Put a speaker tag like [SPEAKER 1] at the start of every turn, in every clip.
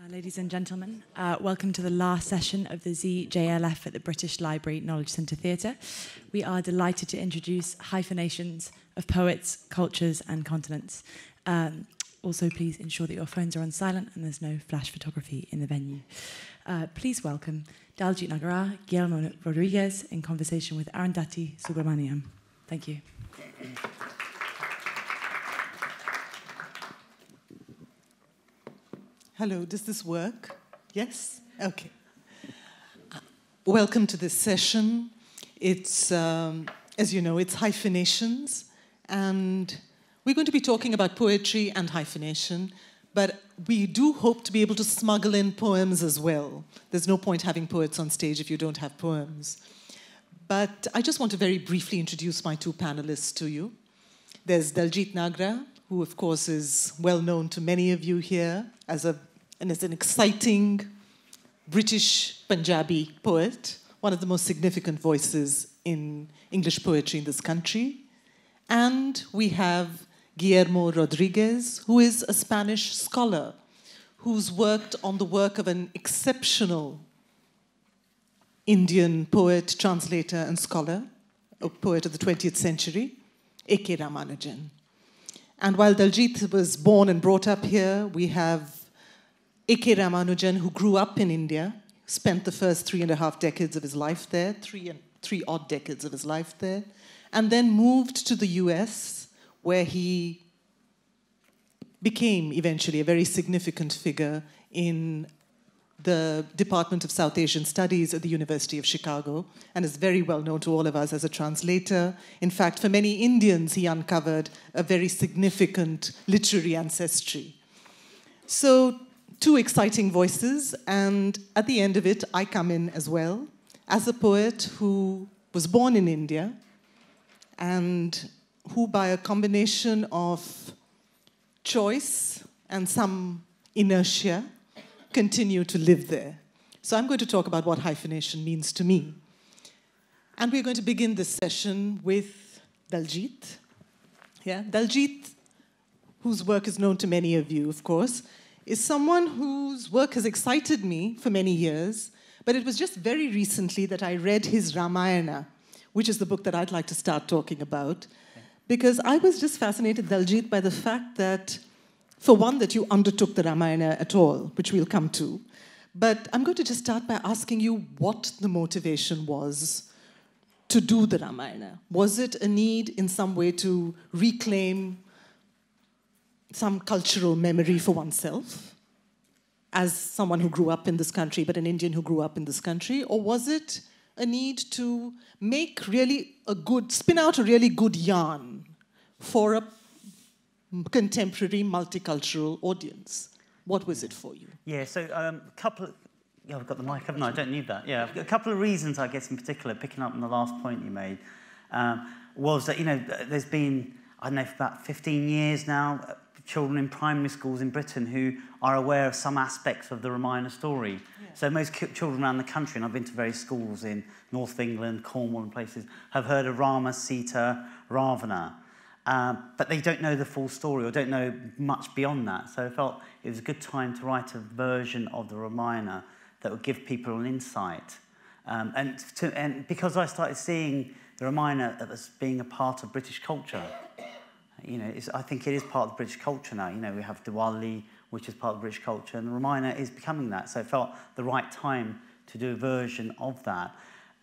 [SPEAKER 1] Ladies and gentlemen, welcome to the last session of the ZJLF at the British Library Knowledge Centre Theatre. We are delighted to introduce Hyphenations of Poets, Cultures and Continents. Also, please ensure that your phones are on silent and there's no flash photography in the venue. Please welcome Daljit Nagra, Guillermo Rodríguez in conversation with Arundhathi Subramaniam. Thank you.
[SPEAKER 2] Hello, does this work? Yes? Okay. Welcome to this session. It's, as you know, it's Hyphenations, and we're going to be talking about poetry and hyphenation, but we do hope to be able to smuggle in poems as well. There's no point having poets on stage if you don't have poems. But I just want to very briefly introduce my two panelists to you. There's Daljit Nagra, who of course is well known to many of you here as an exciting British-Punjabi poet, one of the most significant voices in English poetry in this country. And we have Guillermo Rodríguez, who is a Spanish scholar who's worked on the work of an exceptional Indian poet, translator, and scholar, a poet of the 20th century, A.K. Ramanujan. And while Daljit was born and brought up here, we have A.K. Ramanujan, who grew up in India, spent the first 3.5 decades of his life there, three odd decades of his life there, and then moved to the US, where he became eventually a very significant figure in the Department of South Asian Studies at the University of Chicago, and is very well known to all of us as a translator. In fact, for many Indians, he uncovered a very significant literary ancestry. So, two exciting voices, and at the end of it, I come in as well, as a poet who was born in India, and who, by a combination of choice and some inertia, continue to live there. So I'm going to talk about what hyphenation means to me. And we're going to begin this session with Daljit. Yeah, Daljit, whose work is known to many of you, of course, is someone whose work has excited me for many years, but it was just very recently that I read his Ramayana, which is the book that I'd like to start talking about, because I was just fascinated, Daljit, by the fact that, for one, that you undertook the Ramayana at all, which we'll come to, but I'm going to just start by asking you what the motivation was to do the Ramayana. Was it a need in some way to reclaim some cultural memory for oneself, as someone who grew up in this country, but an Indian who grew up in this country? Or was it a need to make really spin out a really good yarn for a contemporary multicultural audience? What was it for you?
[SPEAKER 3] Yeah, so I've got the mic, haven't I? I don't need that. Yeah, a couple of reasons, I guess, in particular, picking up on the last point you made, was that, there's been, I don't know, for about 15 years now, children in primary schools in Britain who are aware of some aspects of the Ramayana story. Yeah. So most children around the country, and I've been to various schools in North of England, Cornwall and places, have heard of Rama, Sita, Ravana. But they don't know the full story or don't know much beyond that. So I felt it was a good time to write a version of the Ramayana that would give people an insight. And because I started seeing the Ramayana as being a part of British culture, I think it is part of the British culture now. We have Diwali, which is part of British culture, and the Ramayana is becoming that. So it felt the right time to do a version of that.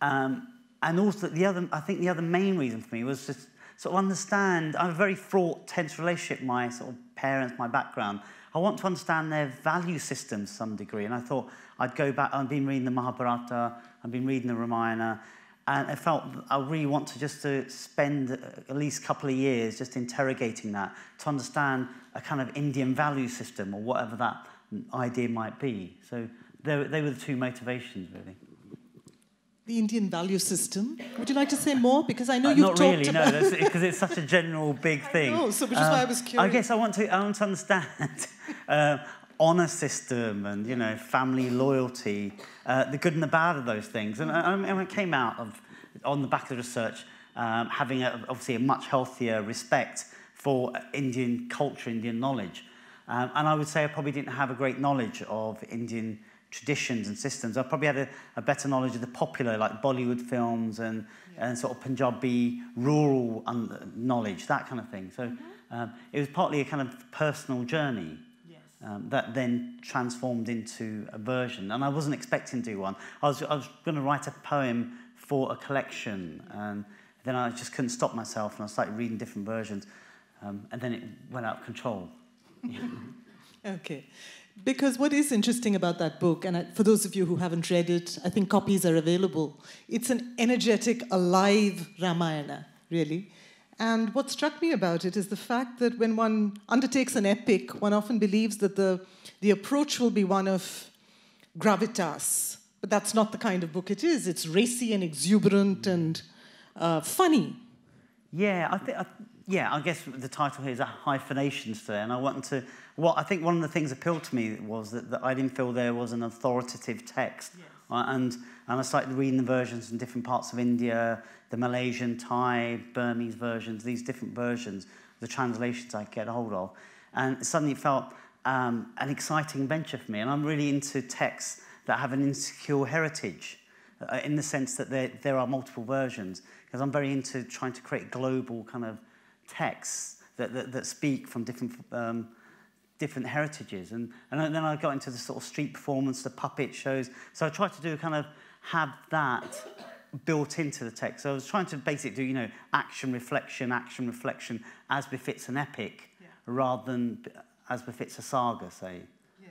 [SPEAKER 3] And also, I think the other main reason for me was to sort of understand. I have a very fraught, tense relationship with my sort of parents, my background. I want to understand their value systems to some degree. And I thought I'd go back. I've been reading the Mahabharata. I've been reading the Ramayana. And I felt I really want to spend at least a couple of years just interrogating that to understand a kind of Indian value system or whatever that idea might be. So they were the two motivations, really.
[SPEAKER 2] The Indian value system. Would you like to say more? Because I know you've
[SPEAKER 3] talked
[SPEAKER 2] about...
[SPEAKER 3] Not really, no, because it's such a general big thing.
[SPEAKER 2] I know, so which is why I was curious.
[SPEAKER 3] I guess I want to understand honour system and, family loyalty, the good and the bad of those things. And it came out on the back of the research, having obviously a much healthier respect for Indian culture, Indian knowledge. And I would say I probably didn't have a great knowledge of Indian traditions and systems. I probably had a better knowledge of the popular, like Bollywood films and sort of Punjabi rural knowledge, that kind of thing. So it was partly a kind of personal journey that then transformed into a version. And I wasn't expecting to do one. I was going to write a poem for a collection, and then I just couldn't stop myself, and I started reading different versions, and then it went out of control.
[SPEAKER 2] Okay. Because what is interesting about that book, and for those of you who haven't read it, I think copies are available. It's an energetic, alive Ramayana, really. And what struck me about it is the fact that when one undertakes an epic, one often believes that the approach will be one of gravitas. But that's not the kind of book it is. It's racy and exuberant and funny.
[SPEAKER 3] Yeah, I guess the title here is Hyphenations today, and I wanted to. I think one of the things that appealed to me was that I didn't feel there was an authoritative text, and I started reading the versions in different parts of India, the Malaysian, Thai, Burmese versions, these different versions, the translations I could get hold of, and suddenly it felt an exciting venture for me. And I'm really into texts that have an insecure heritage, in the sense that there are multiple versions, because I'm very into trying to create global kind of texts that speak from different heritages. And then I got into the sort of street performance, the puppet shows. So I tried to do kind of have that built into the text. So I was trying to basically do, action, reflection, as befits an epic, rather than as befits a saga, say. Yes.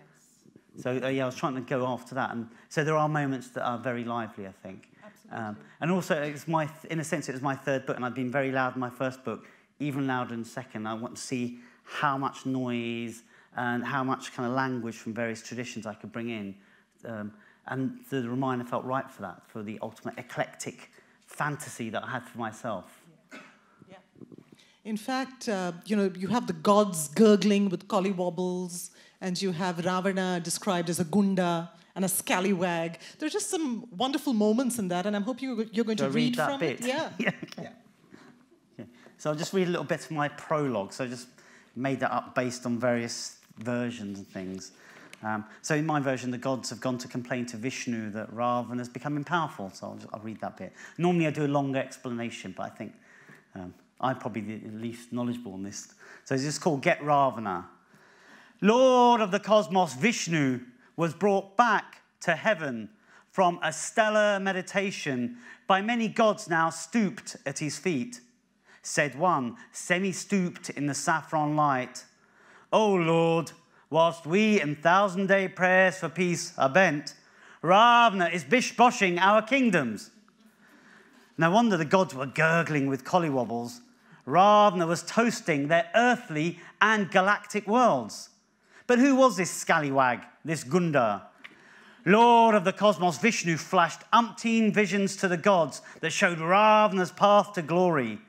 [SPEAKER 3] So I was trying to go after that. And so there are moments that are very lively, I think. Absolutely. And also, in a sense, it was my third book, and I've been very loud in my first book, even louder in the second. I want to see how much noise and how much kind of language from various traditions I could bring in. And the Ramayana felt right for that, for the ultimate eclectic fantasy that I had for myself.
[SPEAKER 2] Yeah. In fact, you have the gods gurgling with collywobbles, and you have Ravana described as a gunda and a scallywag. There are just some wonderful moments in that, and I'm hoping you're going to read
[SPEAKER 3] that
[SPEAKER 2] from
[SPEAKER 3] bit?
[SPEAKER 2] it. Yeah.
[SPEAKER 3] Yeah. So I'll just read a little bit of my prologue. So I just made that up based on various versions and things. So in my version, the gods have gone to complain to Vishnu that Ravana is becoming powerful. So I'll read that bit. Normally I do a longer explanation, but I think I'm probably the least knowledgeable on this. So it's just called Get Ravana. Lord of the cosmos, Vishnu was brought back to heaven from a stellar meditation by many gods now stooped at his feet. Said one, semi-stooped in the saffron light, O Lord, whilst we in thousand-day prayers for peace are bent, Ravana is bish-boshing our kingdoms. No wonder the gods were gurgling with collywobbles. Ravana was toasting their earthly and galactic worlds. But who was this scallywag, this Gunda? Lord of the cosmos, Vishnu flashed umpteen visions to the gods that showed Ravana's path to glory.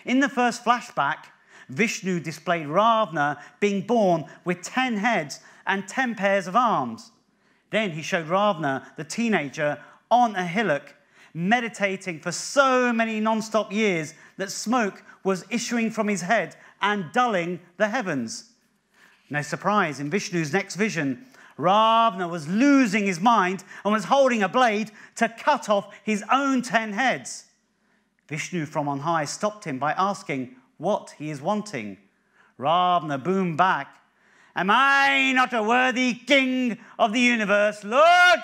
[SPEAKER 3] In the first flashback, Vishnu displayed Ravana being born with 10 heads and 10 pairs of arms. Then he showed Ravana, the teenager, on a hillock, meditating for so many non-stop years that smoke was issuing from his head and dulling the heavens. No surprise, in Vishnu's next vision, Ravana was losing his mind and was holding a blade to cut off his own 10 heads. Vishnu from on high stopped him by asking what he is wanting. Ravana boomed back, Am I not a worthy king of the universe, Lord?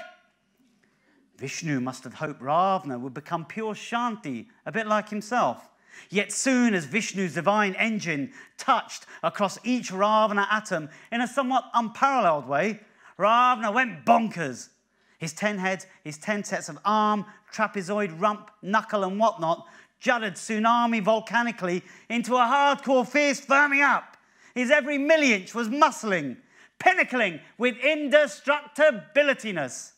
[SPEAKER 3] Vishnu must have hoped Ravana would become pure Shanti, a bit like himself. Yet soon as Vishnu's divine engine touched across each Ravana atom in a somewhat unparalleled way, Ravana went bonkers. His 10 heads, his 10 sets of arm, trapezoid, rump, knuckle and whatnot jutted tsunami volcanically into a hardcore fierce firming up. His every milli-inch was muscling, pinnacling with indestructibilityness.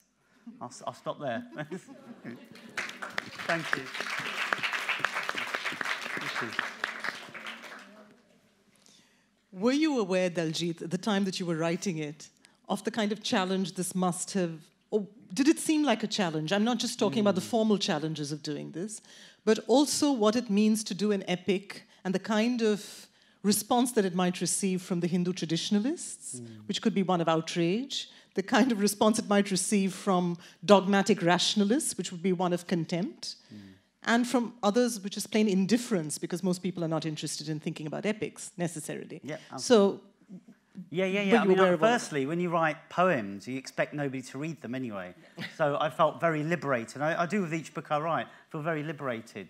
[SPEAKER 3] I'll stop there. Thank you.
[SPEAKER 2] Were you aware, Daljit, at the time that you were writing it, of the kind of challenge this must have, or did it seem like a challenge? I'm not just talking about the formal challenges of doing this, but also what it means to do an epic and the kind of response that it might receive from the Hindu traditionalists, which could be one of outrage, the kind of response it might receive from dogmatic rationalists, which would be one of contempt, and from others, which is plain indifference, because most people are not interested in thinking about epics, necessarily.
[SPEAKER 3] Yeah,
[SPEAKER 2] so...
[SPEAKER 3] Yeah. I mean, firstly, when you write poems, you expect nobody to read them anyway. So I felt very liberated. I do with each book I write. I feel very liberated.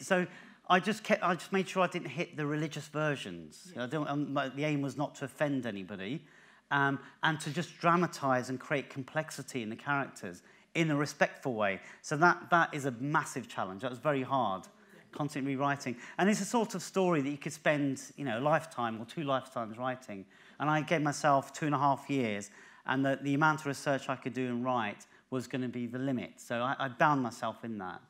[SPEAKER 3] So I just made sure I didn't hit the religious versions. Yes. The aim was not to offend anybody, and to just dramatise and create complexity in the characters in a respectful way. So that is a massive challenge. That was very hard. Constantly rewriting. And it's a sort of story that you could spend, a lifetime or 2 lifetimes writing. And I gave myself 2.5 years, and the amount of research I could do and write was going to be the limit. So I bound myself in that,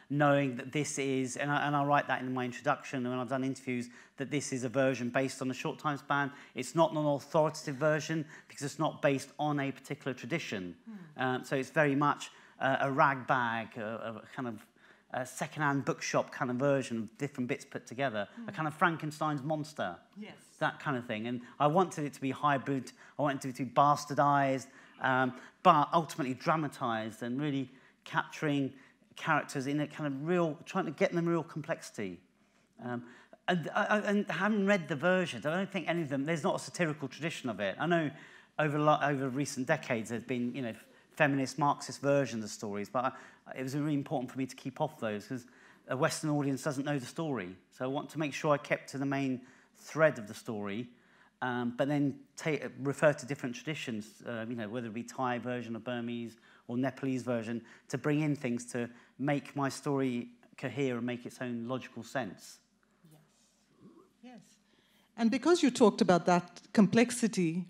[SPEAKER 3] knowing that this is, and I'll write that in my introduction, and when I've done interviews, that this is a version based on a short time span. It's not an authoritative version, because it's not based on a particular tradition. So it's very much a ragbag, a kind of a second-hand bookshop kind of version of different bits put together, a kind of Frankenstein's monster, that kind of thing. And I wanted it to be hybrid, I wanted it to be bastardized, but ultimately dramatised and really capturing characters in a kind of real, trying to get them real complexity. And I haven't read the versions. I don't think any of them, there's not a satirical tradition of it. I know over recent decades there's been, feminist, Marxist versions of stories, but it was really important for me to keep off those because a Western audience doesn't know the story. So I want to make sure I kept to the main thread of the story, but then refer to different traditions, whether it be Thai version or Burmese or Nepalese version, to bring in things to make my story cohere and make its own logical sense.
[SPEAKER 2] Yes. And because you talked about that complexity,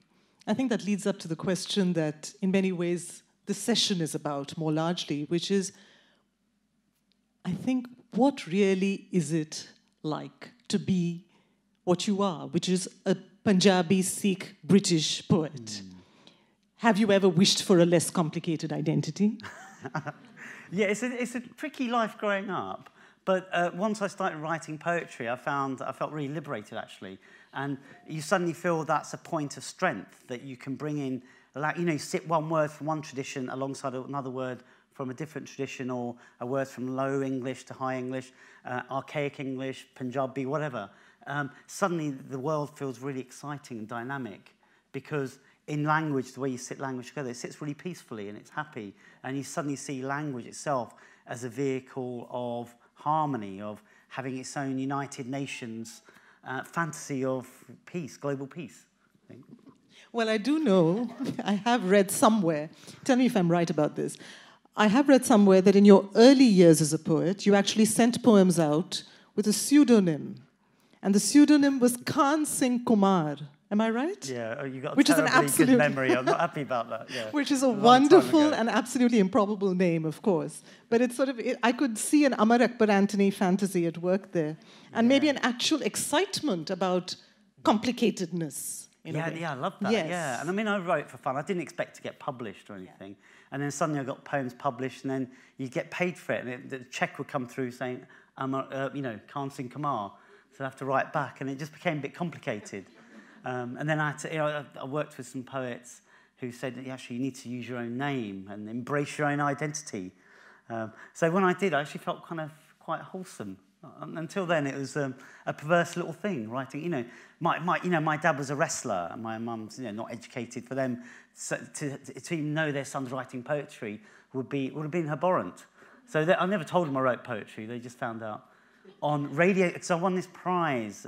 [SPEAKER 2] I think that leads up to the question that in many ways the session is about more largely, which is, I think, what really is it like to be what you are, which is a Punjabi Sikh British poet? Have you ever wished for a less complicated identity?
[SPEAKER 3] Yeah, it's a tricky life growing up, but once I started writing poetry, I felt really liberated, actually. And you suddenly feel that's a point of strength, that you can bring in, sit one word from one tradition alongside another word from a different tradition, or a word from Low English to High English, Archaic English, Punjabi, whatever. Suddenly the world feels really exciting and dynamic, because in language, the way you sit language together, it sits really peacefully and it's happy, and you suddenly see language itself as a vehicle of harmony, of having its own United Nations fantasy of peace, global peace, I think.
[SPEAKER 2] Well, I do know, I have read somewhere, tell me if I'm right about this, I have read somewhere that in your early years as a poet, you actually sent poems out with a pseudonym, and the pseudonym was Khan Singh Kumar. Am I right?
[SPEAKER 3] Yeah, you got a
[SPEAKER 2] which
[SPEAKER 3] terribly
[SPEAKER 2] is an
[SPEAKER 3] good memory. I'm not happy about that. Yeah.
[SPEAKER 2] Which is a wonderful and absolutely improbable name, of course. But it's sort of, I could see an Amar Akbar Anthony fantasy at work there, and maybe an actual excitement about complicatedness.
[SPEAKER 3] Yeah, I love that.
[SPEAKER 2] Yes.
[SPEAKER 3] Yeah, and I mean, I wrote for fun. I didn't expect to get published or anything. And then suddenly I got poems published, and then you get paid for it. And the check would come through saying, Khan Singh Kumar. So I have to write back, and it just became a bit complicated. And then I had to, I worked with some poets who said that actually you need to use your own name and embrace your own identity. So when I did, I actually felt kind of quite wholesome. Until then, it was a perverse little thing, writing. My dad was a wrestler, and my mum's not educated. For them to even know their son's writing poetry would have been abhorrent. So I never told them I wrote poetry. They just found out on radio. So I won this prize,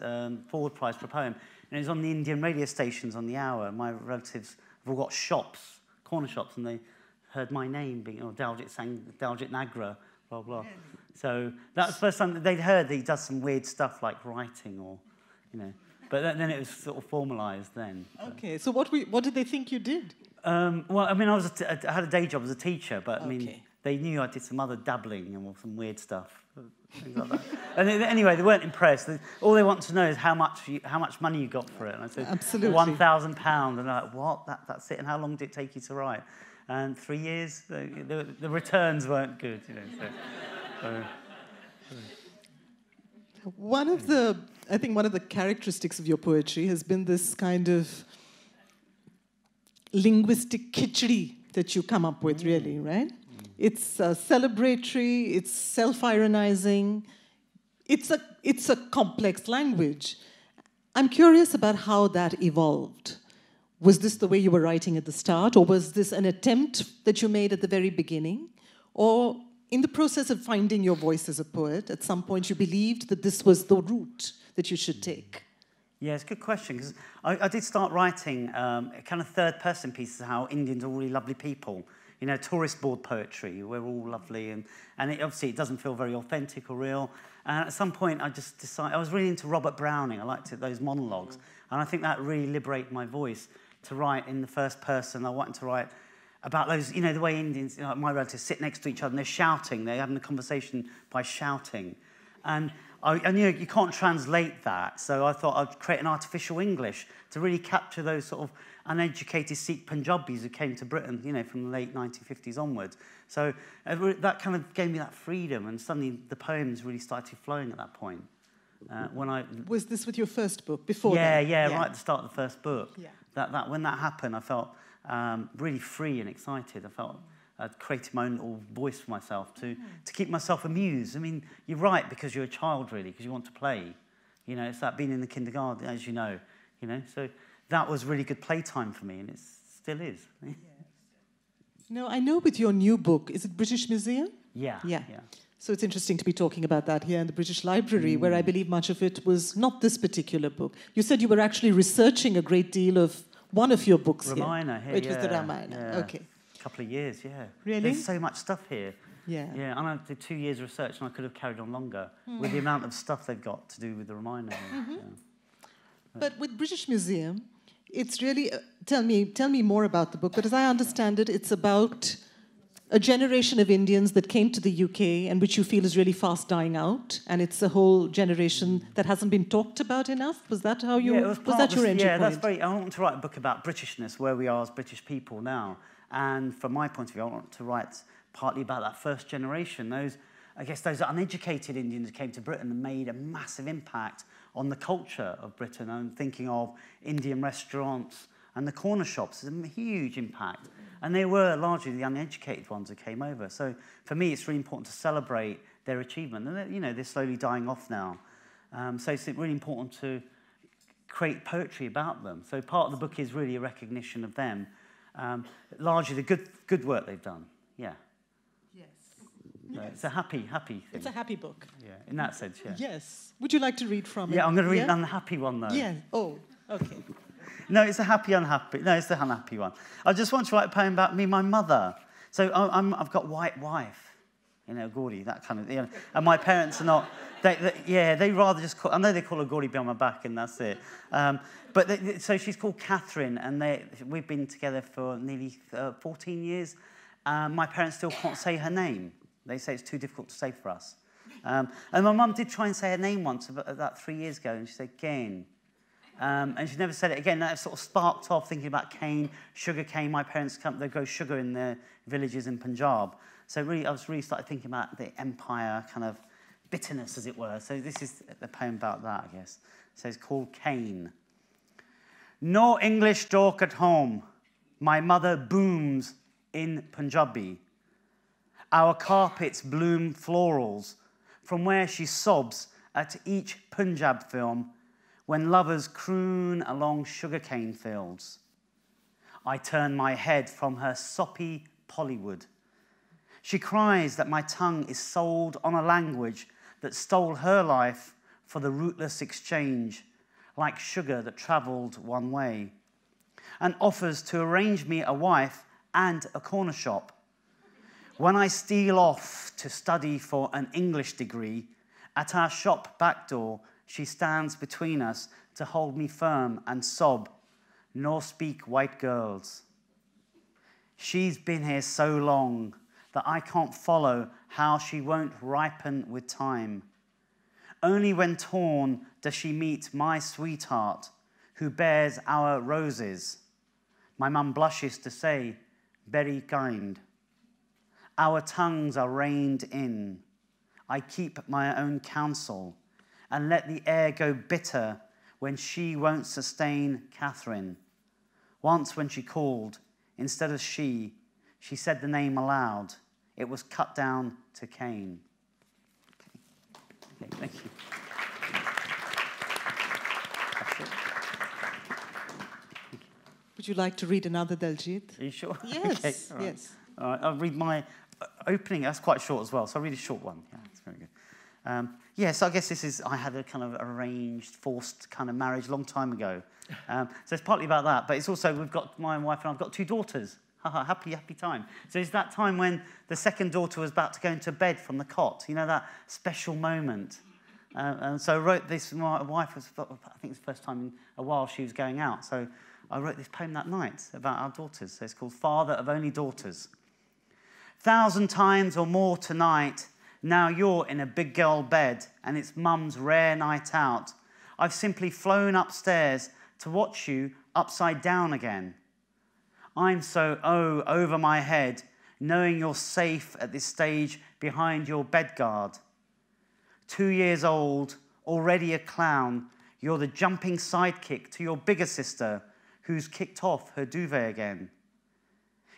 [SPEAKER 3] forward prize for a poem, and it was on the Indian radio stations on the hour. My relatives have all got shops, corner shops, and they heard my name being, Daljit sang Daljit Nagra, blah blah. So that was the first time that they'd heard that he does some weird stuff like writing, or But then it was sort of formalised then.
[SPEAKER 2] Okay, so what did they think you did?
[SPEAKER 3] Well, I mean, I had a day job as a teacher, but I mean, they knew I did some other dabbling and some weird stuff, things like that. And anyway, they weren't impressed. All they want to know is how much money you got for it. And I said,
[SPEAKER 2] absolutely,
[SPEAKER 3] £1,000. And they're like, what? That's it? And how long did it take you to write? And 3 years. The returns weren't good, So.
[SPEAKER 2] One of the I think one of the characteristics of your poetry has been this kind of linguistic khichdi that you come up with, really, right? It's celebratory, it's self-ironizing, it's a complex language. I'm curious about how that evolved. Was this the way you were writing at the start, or was this an attempt that you made at the very beginning? Or in the process of finding your voice as a poet, at some point you believed that this was the route that you should take?
[SPEAKER 3] Yeah, it's a good question, because I did start writing kind of third-person pieces of how Indians are really lovely people. You know, tourist board poetry, we're all lovely, and obviously it doesn't feel very authentic or real. And at some point I just decided, I was really into Robert Browning, I liked those monologues, and I think that really liberated my voice to write in the first person. I wanted to write about those, you know, the way Indians, you know, my relatives sit next to each other and they're shouting, they're having a conversation by shouting. And I knew you can't translate that, so I thought I'd create an artificial English to really capture those sort of uneducated Sikh Punjabis who came to Britain, you know, from the late 1950s onwards. So that kind of gave me that freedom, and suddenly the poems really started flowing at that point.
[SPEAKER 2] Was this with your first book, before
[SPEAKER 3] that?
[SPEAKER 2] Yeah,
[SPEAKER 3] yeah, right at the start of the first book.
[SPEAKER 2] Yeah.
[SPEAKER 3] When that happened, I felt really free and excited. I felt I'd created my own little voice for myself to keep myself amused. I mean, you write because you're a child, really, because you want to play. You know, it's like being in the kindergarten, as you know. So that was really good playtime for me, and it still is.
[SPEAKER 2] Yes. No, I know with your new book, is it British Museum?
[SPEAKER 3] Yeah.
[SPEAKER 2] So it's interesting to be talking about that here in the British Library, where I believe much of it was not this particular book. You said you were actually researching a great deal of one of your books
[SPEAKER 3] Ramayana
[SPEAKER 2] here. It was the Ramayana.
[SPEAKER 3] Yeah.
[SPEAKER 2] Okay.
[SPEAKER 3] A couple of years, yeah.
[SPEAKER 2] Really?
[SPEAKER 3] There's so much stuff here.
[SPEAKER 2] Yeah.
[SPEAKER 3] Yeah, and I did 2 years of research, and I could have carried on longer with the amount of stuff they've got to do with the Ramayana. Yeah.
[SPEAKER 2] But with British Museum, it's really... tell me more about the book, but as I understand it, it's about a generation of Indians that came to the UK and which you feel is really fast dying out, and it's a whole generation that hasn't been talked about enough. Was that how you?
[SPEAKER 3] Yeah,
[SPEAKER 2] was that your entry point?
[SPEAKER 3] That's very. I want to write a book about Britishness, where we are as British people now, and from my point of view, I want to write partly about that first generation. Those uneducated Indians who came to Britain and made a massive impact on the culture of Britain. I'm thinking of Indian restaurants and the corner shops. It's a huge impact. And they were largely the uneducated ones who came over. So for me, it's really important to celebrate their achievement. And they're slowly dying off now. So it's really important to create poetry about them. So part of the book is really a recognition of them. Largely the good work they've done. Yeah.
[SPEAKER 2] Yes.
[SPEAKER 3] So it's a happy thing.
[SPEAKER 2] It's a happy book.
[SPEAKER 3] Yeah, in that sense, yeah.
[SPEAKER 2] Yes. Would you like to read from it?
[SPEAKER 3] Yeah, I'm going to read an unhappy one, though.
[SPEAKER 2] Yeah. Oh, okay.
[SPEAKER 3] No, it's a happy, unhappy. No, it's the unhappy one. I just want to write a poem about me, my mother. So I've got white wife, Gauri, that kind of, and my parents are not, they rather just call, I know they call her Gauri behind my back and that's it. So she's called Catherine, and we've been together for nearly 14 years. My parents still can't say her name. They say it's too difficult to say for us. And my mum did try and say her name once, about 3 years ago, and she said, Gain. And she never said it again. That sort of sparked off thinking about cane, sugar cane. My parents, they grow sugar in their villages in Punjab. So really, I was really started thinking about the empire kind of bitterness, as it were. So this is the poem about that, I guess. So it's called Cane. No English talk at home. My mother booms in Punjabi. Our carpets bloom florals from where she sobs at each Punjab film when lovers croon along sugarcane fields. I turn my head from her soppy Pollywood. She cries that my tongue is sold on a language that stole her life for the rootless exchange, like sugar that travelled one way, and offers to arrange me a wife and a corner shop. When I steal off to study for an English degree, at our shop back door, she stands between us to hold me firm and sob, nor speak white girls. She's been here so long that I can't follow how she won't ripen with time. Only when torn does she meet my sweetheart, who bears our roses. My mum blushes to say, very kind. Our tongues are reined in. I keep my own counsel, and let the air go bitter when she won't sustain Catherine. Once when she called, instead of she said the name aloud. It was cut down to Cain. Okay, thank you.
[SPEAKER 2] Would you like to read another, Daljit?
[SPEAKER 3] Are you sure?
[SPEAKER 2] Yes,
[SPEAKER 3] Okay, all right.
[SPEAKER 2] yes.
[SPEAKER 3] All right, I'll read my opening. That's quite short as well, so I'll read a short one. Yeah, that's very good. So I guess I had a kind of arranged, forced kind of marriage a long time ago. So it's partly about that, but it's also, we've got, my wife and I've got 2 daughters. Happy time. So it's that time when the second daughter was about to go into bed from the cot, you know, that special moment. And so I wrote this, my wife was, I think it's the first time in a while she was going out, so I wrote this poem that night about our daughters. So it's called Father of Only Daughters. 1,000 times or more tonight, now you're in a big girl bed and it's mum's rare night out. I've simply flown upstairs to watch you upside down again. I'm so, over my head, knowing you're safe at this stage behind your bedguard. 2 years old, already a clown, you're the jumping sidekick to your bigger sister, who's kicked off her duvet again.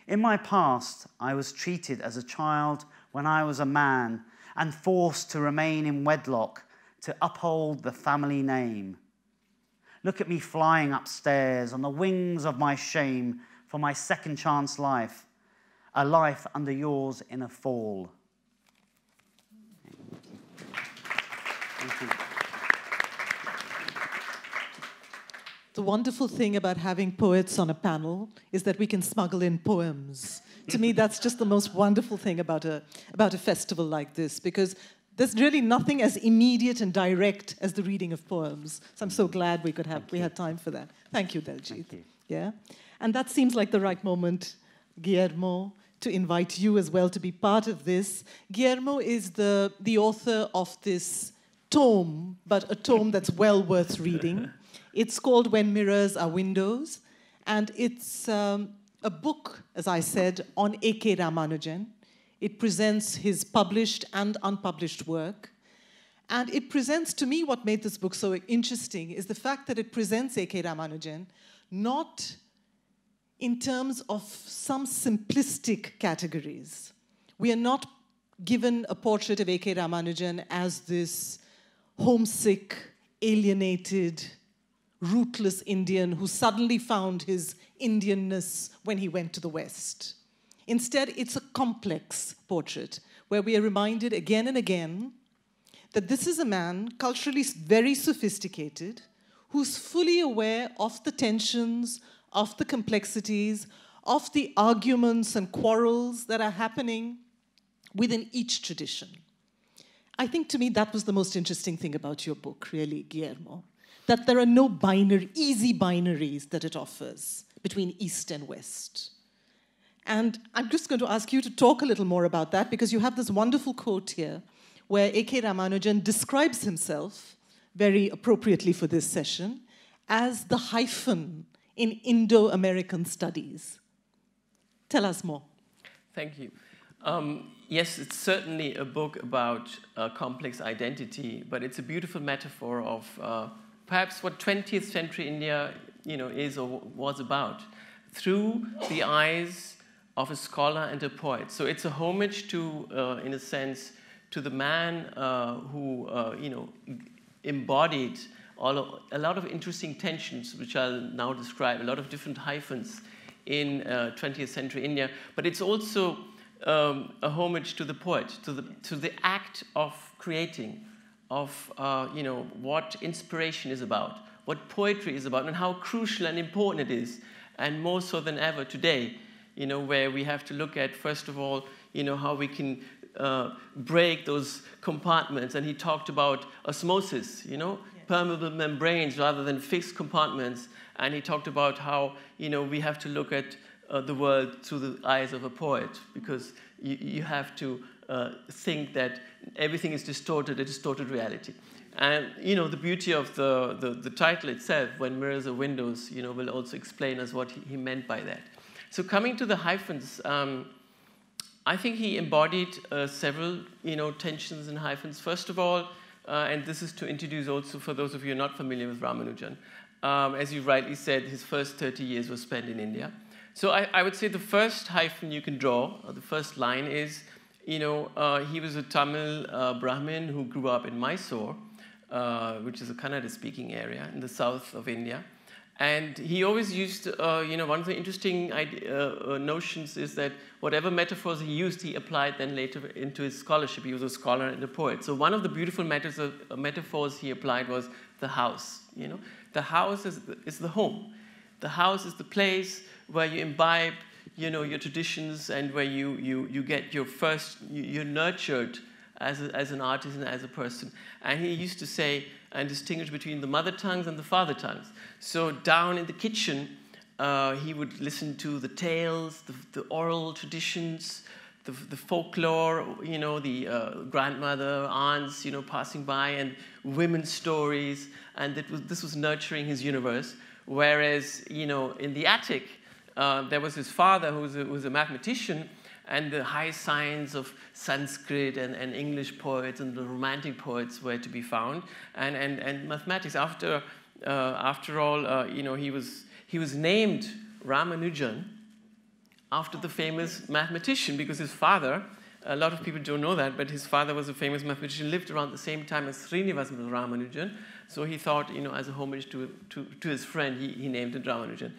[SPEAKER 3] In my past, I was treated as a child when I was a man and forced to remain in wedlock to uphold the family name. Look at me flying upstairs on the wings of my shame for my second chance life, a life under yours in a fall. Thank you.
[SPEAKER 2] The wonderful thing about having poets on a panel is that we can smuggle in poems. To me, that's just the most wonderful thing about a festival like this, because there's really nothing as immediate and direct as the reading of poems. So I'm so glad we had time for that. Thank you, Daljit.
[SPEAKER 3] Thank you.
[SPEAKER 2] Yeah, and that seems like the right moment, Guillermo, to invite you as well to be part of this. Guillermo is the author of this tome, but a tome that's well worth reading. It's called When Mirrors Are Windows, and it's a book, as I said, on A.K. Ramanujan. It presents his published and unpublished work. And it presents, to me, what made this book so interesting is the fact that it presents A.K. Ramanujan not in terms of some simplistic categories. We are not given a portrait of A.K. Ramanujan as this homesick, alienated, rootless Indian who suddenly found his Indianness when he went to the West. Instead, it's a complex portrait where we are reminded again and again that this is a man, culturally very sophisticated, who's fully aware of the tensions, of the complexities, of the arguments and quarrels that are happening within each tradition. I think, to me, that was the most interesting thing about your book, really, Guillermo, that there are no easy binaries that it offers between East and West. And I'm just going to ask you to talk a little more about that, because you have this wonderful quote here where A.K. Ramanujan describes himself, very appropriately for this session, as the hyphen in Indo-American studies. Tell us more.
[SPEAKER 4] Thank you. Yes, it's certainly a book about complex identity, but it's a beautiful metaphor of perhaps what 20th century India, is or was about, through the eyes of a scholar and a poet. So it's a homage to, in a sense, to the man who, embodied a lot of interesting tensions, which I'll now describe, a lot of different hyphens in 20th century India. But it's also a homage to the poet, to the act of creating, of what inspiration is about, what poetry is about, and how crucial and important it is, and more so than ever today, where we have to look at, first of all, how we can break those compartments. And he talked about osmosis, permeable membranes rather than fixed compartments. And he talked about how, we have to look at the world through the eyes of a poet, because you have to think that everything is distorted, a distorted reality. And, the beauty of the title itself, When Mirrors Are Windows, will also explain us what he meant by that. So coming to the hyphens, I think he embodied several, tensions in hyphens. First of all, and this is to introduce also for those of you not familiar with Ramanujan. As you rightly said, his first 30 years were spent in India. So I would say the first hyphen you can draw, or the first line is, he was a Tamil Brahmin who grew up in Mysore, which is a Kannada-speaking area in the south of India. And he always used, one of the interesting notions is that whatever metaphors he used, he applied then later into his scholarship. He was a scholar and a poet. So one of the beautiful metaphors he applied was the house. The house is the home. The house is the place where you imbibe, your traditions, and where you get your first, you're nurtured as an artist and as a person. And he used to say and distinguish between the mother tongues and the father tongues. So down in the kitchen, he would listen to the tales, the oral traditions, the folklore, the grandmother, aunts, passing by, and women's stories, and this was nurturing his universe. Whereas, in the attic, there was his father who was a mathematician, and the high science of Sanskrit and English poets and the Romantic poets were to be found, and mathematics. After all, he was named Ramanujan after the famous mathematician, because his father, a lot of people don't know that, but his father was a famous mathematician, lived around the same time as Srinivasa Ramanujan. So he thought, as a homage to his friend, he named it Ramanujan.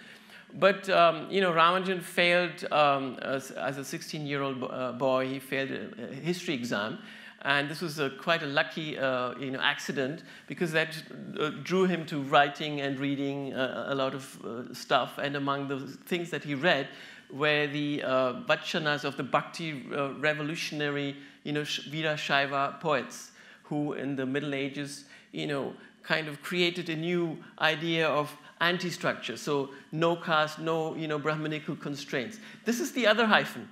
[SPEAKER 4] But, Ramanujan failed as a 16-year-old boy. He failed a history exam. And this was quite a lucky, accident, because that drew him to writing and reading a lot of stuff. And among the things that he read were the vachanas of the Bhakti revolutionary, Veerashaiva poets, who in the Middle Ages, kind of created a new idea of anti-structure. So no caste, no, Brahmanical constraints. This is the other hyphen.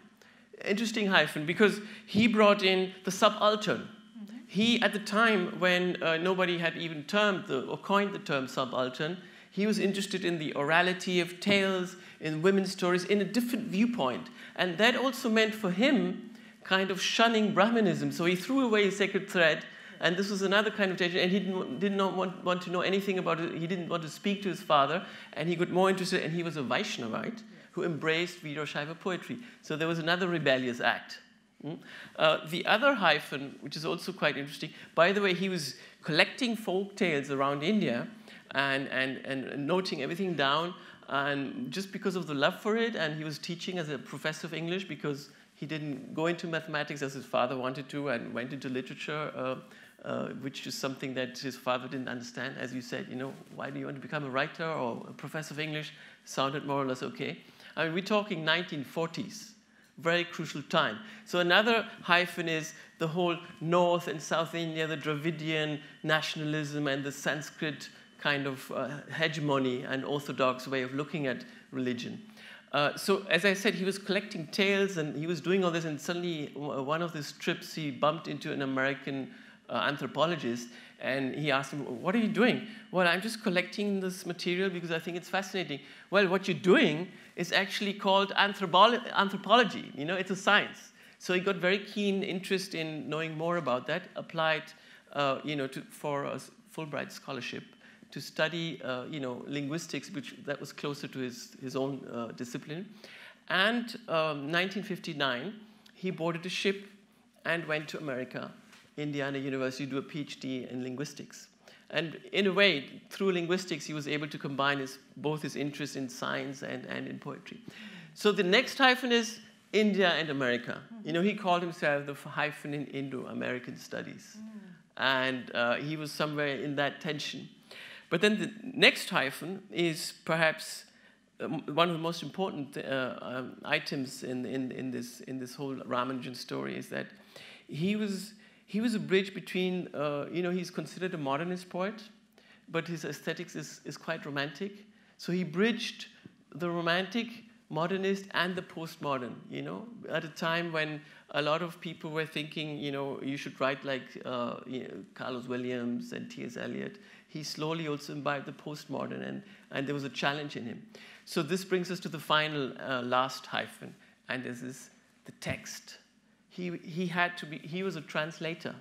[SPEAKER 4] Interesting hyphen, because he brought in the subaltern. Mm-hmm. He, at the time when nobody had even coined the term subaltern, he was interested in the orality of tales, in women's stories, in a different viewpoint. And that also meant for him kind of shunning Brahmanism. So he threw away his sacred thread, and this was another kind of tension, and he did not want to know anything about it. He didn't want to speak to his father, and he got more interested, and he was a Vaishnavite who embraced Veerashaiva poetry. So there was another rebellious act. The other hyphen, which is also quite interesting, by the way, he was collecting folk tales around India and noting everything down, and just because of the love for it, and he was teaching as a professor of English because he didn't go into mathematics as his father wanted to, and went into literature, which is something that his father didn't understand. As you said, why do you want to become a writer or a professor of English? Sounded more or less okay. I mean, we're talking 1940s, very crucial time. So another hyphen is the whole North and South India, the Dravidian nationalism and the Sanskrit kind of hegemony and orthodox way of looking at religion. So as I said, he was collecting tales and he was doing all this, and suddenly one of these trips he bumped into an American anthropologist, and he asked him, "What are you doing?" "Well, I'm just collecting this material because I think it's fascinating." "Well, what you're doing is actually called anthropology. It's a science." So he got very keen interest in knowing more about that, applied, for a Fulbright scholarship to study, linguistics, that was closer to his own discipline. And 1959, he boarded a ship and went to America, Indiana University, to do a PhD in linguistics. And in a way, through linguistics, he was able to combine both his interest in science and in poetry. So the next hyphen is India and America. He called himself the hyphen in Indo-American studies. And he was somewhere in that tension. But then the next hyphen is perhaps one of the most important items in this whole Ramanujan story, is that he was a bridge between, he's considered a modernist poet, but his aesthetics is quite romantic. So he bridged the romantic, modernist, and the postmodern, at a time when a lot of people were thinking, you should write like Carlos Williams and T.S. Eliot. He slowly also imbibed the postmodern, and there was a challenge in him. So this brings us to the final last hyphen, and this is the text. He was a translator.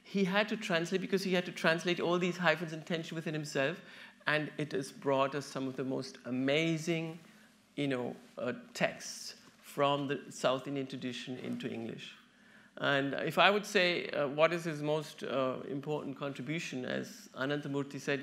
[SPEAKER 4] he had to translate because he had to translate all these hyphens and tension within himself, and it has brought us some of the most amazing, texts from the South Indian tradition into English. And if I would say what is his most important contribution, as Ananthamurthy said,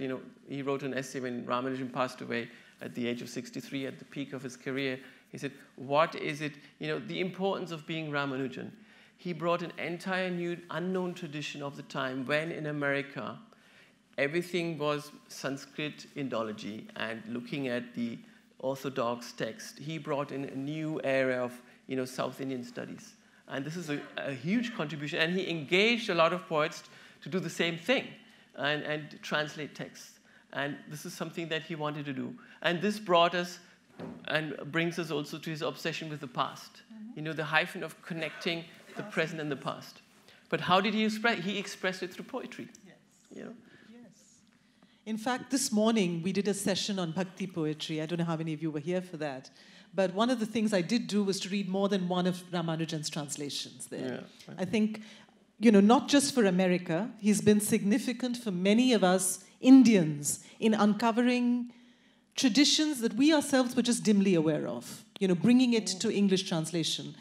[SPEAKER 4] he wrote an essay when Ramanujan passed away at the age of 63, at the peak of his career. He said, what is it, the importance of being Ramanujan. He brought an entire new unknown tradition of the time when in America everything was Sanskrit Indology and looking at the orthodox text. He brought in a new area of South Indian studies. And this is a huge contribution. And he engaged a lot of poets to do the same thing and translate texts. And this is something that he wanted to do. And this brought us and brings us also to his obsession with the past. The hyphen of connecting the present and the past. But how did he express? He expressed it through poetry.
[SPEAKER 2] Yes. Yes. In fact, this morning we did a session on Bhakti poetry. I don't know how many of you were here for that. But one of the things I did do was to read more than one of Ramanujan's translations there. Yeah, right. I think, not just for America, he's been significant for many of us Indians in uncovering traditions that we ourselves were just dimly aware of, bringing it to English translation.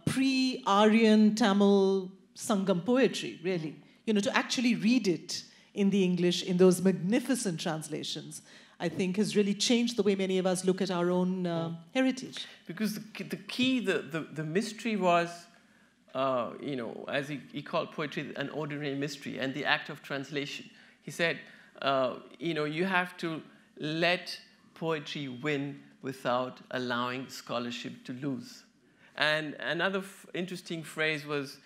[SPEAKER 2] Pre-Aryan Tamil Sangam poetry, really. To actually read it in the English, in those magnificent translations, I think has really changed the way many of us look at our own heritage.
[SPEAKER 4] Because the key, the mystery was, as he called poetry an ordinary mystery, and the act of translation. He said, you have to let poetry win without allowing scholarship to lose. And another interesting phrase was,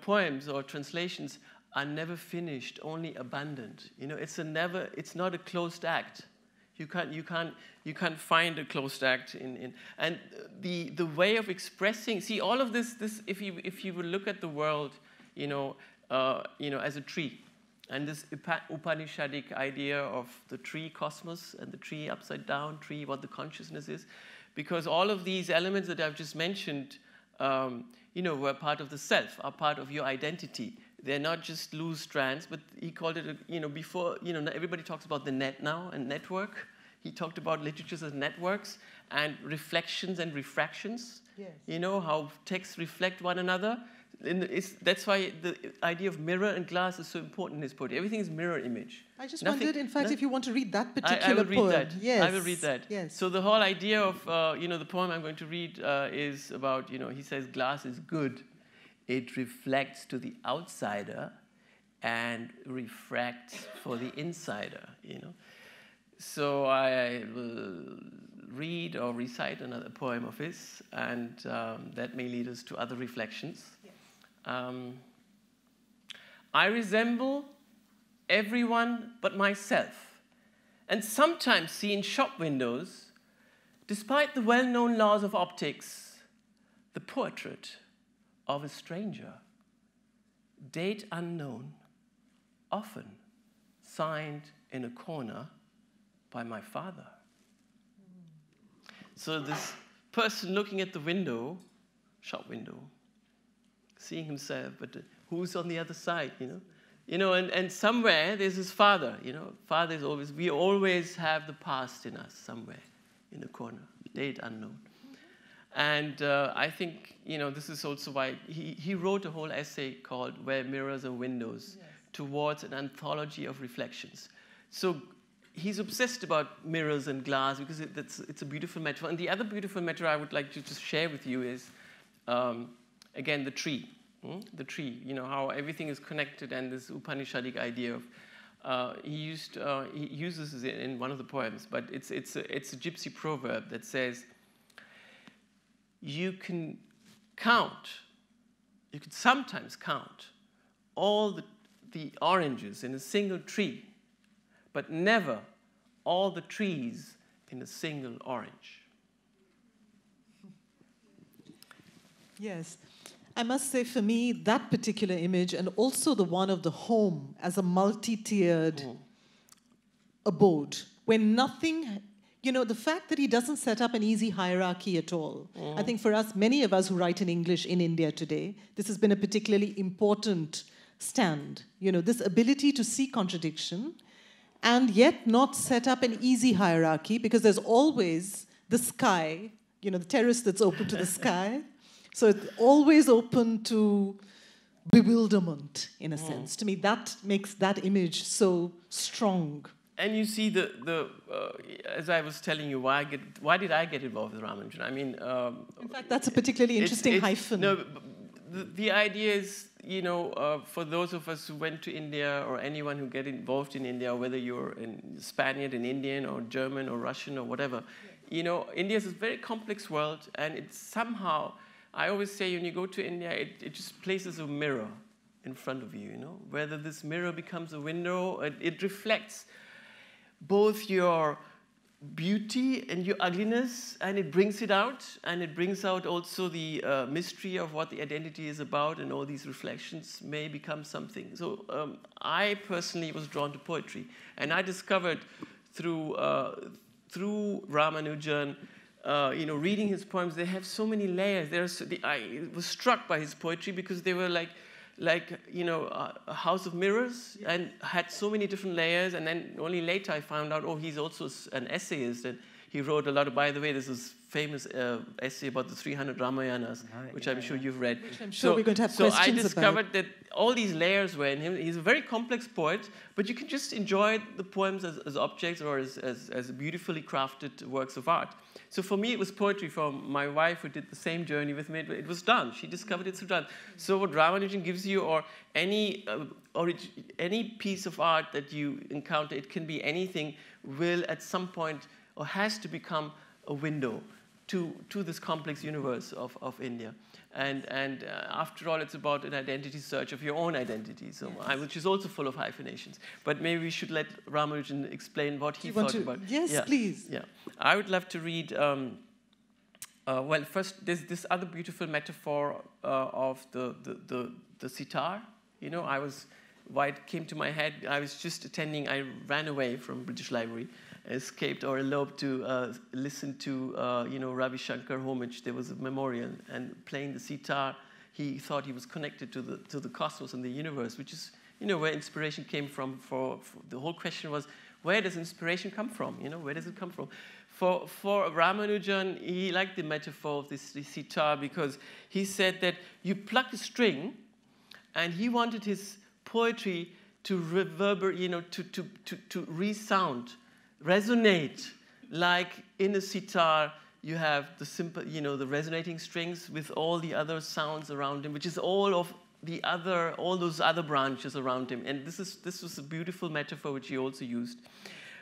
[SPEAKER 4] poems or translations are never finished, only abundant. It's not a closed act. You can't find a closed act and the way of expressing. See, all of this if you would look at the world, as a tree, and this Upanishadic idea of the tree cosmos and the tree upside down tree, what the consciousness is, because all of these elements that I've just mentioned, were part of the self, are part of your identity. They're not just loose strands, but he called it, before, everybody talks about the net now and network. He talked about literatures as networks and reflections and refractions. Yes. How texts reflect one another. That's why the idea of mirror and glass is so important in his poetry. Everything is mirror image.
[SPEAKER 2] I just wondered, in fact, if you want to read that particular
[SPEAKER 4] I will read
[SPEAKER 2] poem.
[SPEAKER 4] That.
[SPEAKER 2] Yes.
[SPEAKER 4] I will read that.
[SPEAKER 2] Yes.
[SPEAKER 4] So the whole idea of, the poem I'm going to read is about, he says, glass is good. It reflects to the outsider and refracts for the insider, So I will read or recite another poem of his, and that may lead us to other reflections. Yes. I resemble everyone but myself, and sometimes see in shop windows, despite the well-known laws of optics, the portrait of a stranger, date unknown, often signed in a corner by my father. So this person looking at the window, shop window, seeing himself, but who's on the other side, and somewhere there's his father, Father is always, we always have the past in us somewhere in the corner, date unknown. And I think, this is also why he wrote a whole essay called Where Mirrors Are Windows, yes, towards an anthology of reflections. So he's obsessed about mirrors and glass because it's a beautiful metaphor. And the other beautiful metaphor I would like to just share with you is, again, the tree. The tree, how everything is connected, and this Upanishadic idea of, he uses it in one of the poems, but it's a gypsy proverb that says, you can sometimes count all the oranges in a single tree, but never all the trees in a single orange.
[SPEAKER 2] Yes. I must say, for me, that particular image, and also the one of the home as a multi-tiered abode, where nothing, the fact that he doesn't set up an easy hierarchy at all. Mm. I think for us, many of us who write in English in India today, this has been a particularly important stand? This ability to see contradiction and yet not set up an easy hierarchy, because there's always the sky, the terrace that's open to the sky. So it's always open to bewilderment, in a sense. To me, that makes that image so strong.
[SPEAKER 4] And you see, as I was telling you, why did I get involved with Ramanujan? I mean,
[SPEAKER 2] in fact, that's a particularly interesting hyphen.
[SPEAKER 4] No, the idea is, for those of us who went to India, or anyone who get involved in India, whether you're a Spaniard, an Indian, or German, or Russian, or whatever, India is a very complex world, and it's somehow, I always say, when you go to India, it just places a mirror in front of you, whether this mirror becomes a window, it reflects both your beauty and your ugliness, and it brings it out, and it brings out also the mystery of what the identity is about, and all these reflections may become something. So I personally was drawn to poetry, and I discovered through Ramanujan, reading his poems, they have so many layers. I was struck by his poetry because they were like a house of mirrors, and had so many different layers. And then only later I found out, he's also an essayist, and he wrote a lot of, by the way, this is famous essay about the 300 Ramayanas, which I'm sure you've read.
[SPEAKER 2] Which I'm sure we're going to have questions about. So
[SPEAKER 4] I discovered that all these layers were in him. He's a very complex poet, but you can just enjoy the poems as objects, or as beautifully crafted works of art. So for me, it was poetry. For my wife, who did the same journey with me, it was done. She discovered it through done. So what Ramanujan gives you, or any piece of art that you encounter, it can be anything, will at some point, or has to become a window to this complex universe of India. And after all, it's about an identity search of your own identity, which is also full of hyphenations. But maybe we should let Ramanujan explain what he thought about.
[SPEAKER 2] Yes, please.
[SPEAKER 4] Yeah, I would love to read. Well, first, there's this other beautiful metaphor of the sitar. Why it came to my head, I was just attending, I ran away from British Library, escaped or eloped to listen to, Ravi Shankar homage. There was a memorial, and playing the sitar, he thought he was connected to the cosmos and the universe, which is, where inspiration came from. For the whole question was, where does inspiration come from? Where does it come from? For Ramanujan, he liked the metaphor of this sitar, because he said that you pluck a string, and he wanted his poetry to reverberate, to resound, resonate, like in a sitar you have the simple, the resonating strings with all the other sounds around him, which is all those other branches around him. And this was a beautiful metaphor which he also used.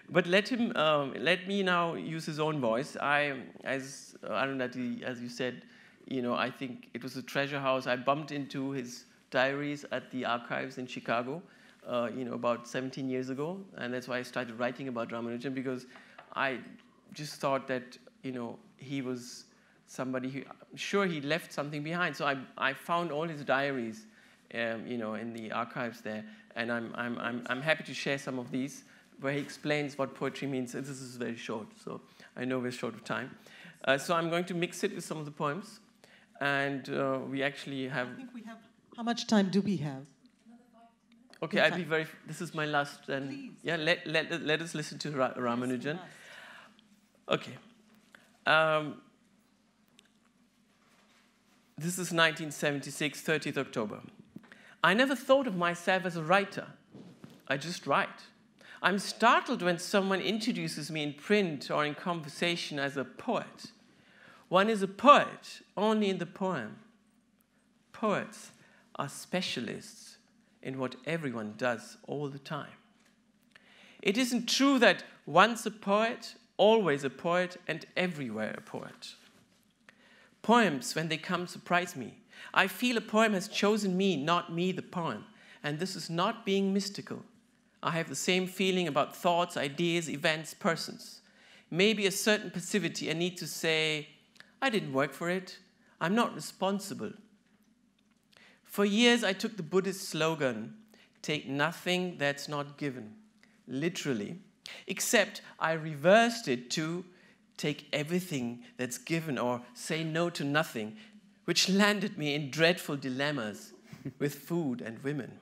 [SPEAKER 4] But let me now use his own voice. As Arundhathi, as you said, I think it was a treasure house. I bumped into his diaries at the archives in Chicago, about 17 years ago, and that's why I started writing about Ramanujan, because I just thought that, he was somebody who, I'm sure he left something behind. So I found all his diaries, in the archives there, and I'm happy to share some of these, where he explains what poetry means. This is very short, so I know we're short of time. So I'm going to mix it with some of the poems, and we actually have.
[SPEAKER 2] I think we have. How much time do we have?
[SPEAKER 4] Okay, I'll be very. This is my last. And please. Yeah, let us listen to Ramanujan. Okay. This is 1976, 30th October. I never thought of myself as a writer. I just write. I'm startled when someone introduces me in print or in conversation as a poet. One is a poet only in the poem. Poets are specialists in what everyone does all the time. It isn't true that once a poet, always a poet, and everywhere a poet. Poems, when they come, surprise me. I feel a poem has chosen me, not me the poem, and this is not being mystical. I have the same feeling about thoughts, ideas, events, persons. Maybe a certain passivity, a need to say, I didn't work for it, I'm not responsible. For years, I took the Buddhist slogan, take nothing that's not given, literally, except I reversed it to take everything that's given or say no to nothing, which landed me in dreadful dilemmas with food and women.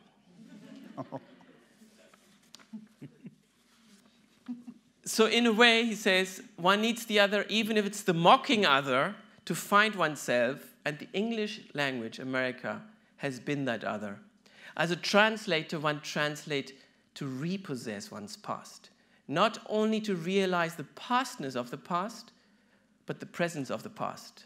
[SPEAKER 4] So in a way, he says, one needs the other, even if it's the mocking other, to find oneself. And the English language, America, has been that other. As a translator, one translates to repossess one's past. Not only to realize the pastness of the past, but the presence of the past.